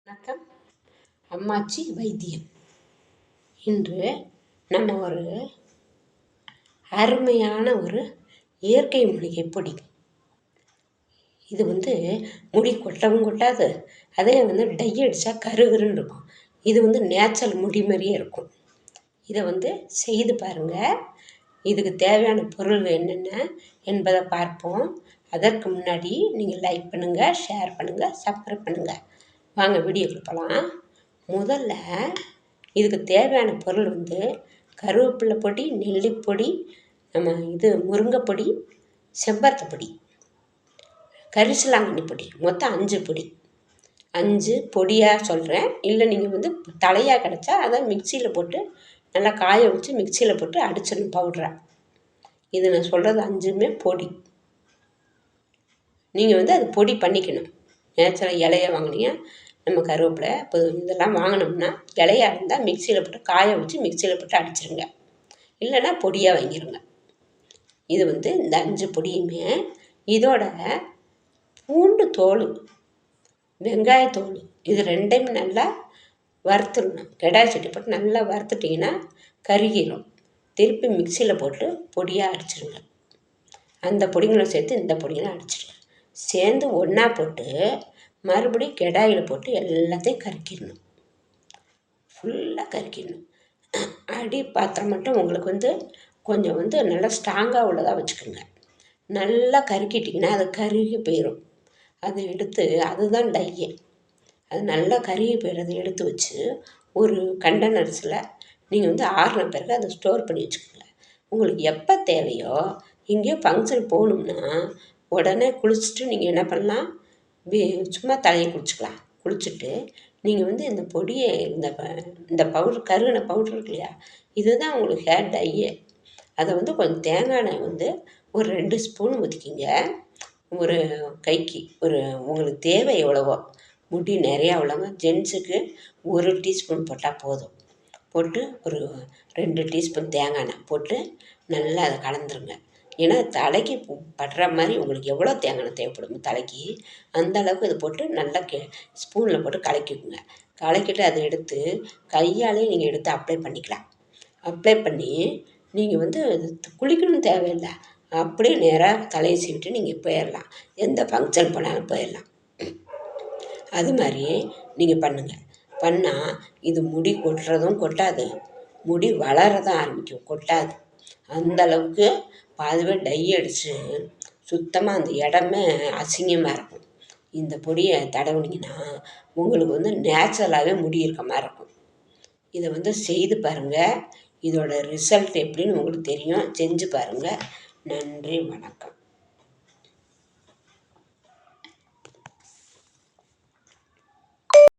வணக்கம். அம்மாச்சி வைத்தியம். இன்று நம்ம ஒரு அருமையான ஒரு இயற்கை மூலிகை பொடி. இது முடி கொட்டவும் கொட்டாது, அதே டை அடித்தா கருகருன்னு இருக்கும். இது நேச்சுரல் முடி மாதிரியே இருக்கும். இதை செய்து பாருங்கள். இதுக்கு தேவையான பொருள் என்னென்ன என்பதை பார்ப்போம். அதற்கு முன்னாடி நீங்கள் லைக் பண்ணுங்கள், ஷேர் பண்ணுங்கள், சப்ஸ்கிரைப் பண்ணுங்கள். வாங்க வீடியோக்கு போகலாம். முதல்ல இதுக்கு தேவையான பொருள் கருவேப்பிலை பொடி, நெல்லிப்பொடி, முருங்கைப்பொடி, செம்பருத்தி, கரிசலாங்கண்ணி பொடி, மொத்தம் 5 பொடி. 5 பொடியாக சொல்கிறேன். இல்லை நீங்கள் தலையாக கிடச்சா அதை மிக்சியில் போட்டு நல்லா காய வச்சு மிக்சியில் போட்டு அடிச்சிடணும் பவுடரை. இது நான் சொல்கிறது 5மே பொடி. நீங்கள் அது பொடி பண்ணிக்கணும். நேச்சுரல் இலையை வாங்கினீங்க, நம்ம கருவேப்பிலை இப்போ இதெல்லாம் வாங்கினோம்னா இலையாக இருந்தால் மிக்சியில் போட்டு காய வச்சு மிக்சியில் போட்டு அடிச்சிருங்க. இல்லைன்னா பொடியாக வாங்கிடுங்க. இது இந்த 5 பொடியுமே இதோட பூண்டு தோல், வெங்காயத்தோல், இது ரெண்டையுமே நல்லா வறுத்துடணும். கடாய் சட்டி போட்டு நல்லா வறுத்துட்டிங்கன்னா கருகிடும். திருப்பி மிக்சியில் போட்டு பொடியாக அடிச்சிருங்க. அந்த பொடிங்களை சேர்த்து இந்த பொடியெல்லாம் அடிச்சிடுங்க. சேர்ந்து ஒன்றா போட்டு மறுபடியும் கடாயில் போட்டு எல்லாத்தையும் கறிக்கிடணும். ஃபுல்லாக கறிக்கிடணும். அடி பாத்திரம் மட்டும் உங்களுக்கு கொஞ்சம் நல்லா ஸ்ட்ராங்காக உள்ளதாக வச்சுக்கோங்க. நல்லா கருக்கிட்டிங்கன்னா அது கருகி போயிடும். அதை எடுத்து அதுதான் டையே. அது நல்லா கருகி போயிடுறதை எடுத்து வச்சு ஒரு கண்டெய்னர்ஸில் நீங்கள் ஆறின பிறகு அதை ஸ்டோர் பண்ணி வச்சுக்கோங்க. உங்களுக்கு எப்போ தேவையோ, எங்கேயோ ஃபங்க்ஷன் போகணும்னா உடனே குளிச்சுட்டு நீங்கள் என்ன பண்ணலாம், சும்மா தலையை குளிச்சுக்கலாம். குளிச்சுட்டு நீங்கள் இந்த பொடியை இந்த பவுடர், கருகின பவுடர் இருக்கு இல்லையா, இதுதான் உங்களுக்கு ஹேர் டையே. அதை கொஞ்சம் தேங்காய் எண்ணெய் ஒரு 2 ஸ்பூன் ஊற்றிக்கிங்க. ஒரு கைக்கு உங்களுக்கு தேவை எவ்வளவோ, முடி நிறையா உள்ளவங்க ஜென்ஸுக்கு 1 டீஸ்பூன் போட்டால் போதும். போட்டு ஒரு 2 டீஸ்பூன் தேங்காய் எண்ணெய் போட்டு நல்லா அதை கலந்துருங்க. ஏன்னா தலைக்கு படுற மாதிரி உங்களுக்கு எவ்வளோ தேங்காய் எண்ணெய் தேவைப்படும் தலைக்கு, அந்த அளவுக்கு இதை போட்டு நல்லா ஸ்பூனில் போட்டு கலக்கிக்குங்க. கலக்கிட்டு அதை எடுத்து கையாலே நீங்கள் எடுத்து அப்ளை பண்ணிக்கலாம். அப்ளை பண்ணி நீங்கள் குளிக்கணும்னு தேவையில்லை, அப்படியே நேராக தலையை சீவிட்டு நீங்கள் போயிடலாம். எந்த ஃபங்க்ஷன் போனாலும் போயிடலாம். அது மாதிரி நீங்கள் பண்ணுங்கள். பண்ணால் இது முடி கொட்டுறதும் கொட்டாது, முடி வளரதான் ஆரம்பிக்கும், கொட்டாது. அந்தளவுக்கு பாதுவே டை அடித்து சுத்தமாக அந்த இடமே அசிங்கமாக இருக்கும். இந்த பொடியை தடவுனீங்கன்னா உங்களுக்கு நேச்சுரலாகவே முடி இருக்க மாதிரி இருக்கும். இதை செய்து பாருங்கள். இதோட ரிசல்ட் எப்படின்னு உங்களுக்கு தெரியும். செஞ்சு பாருங்கள். நன்றி, வணக்கம்.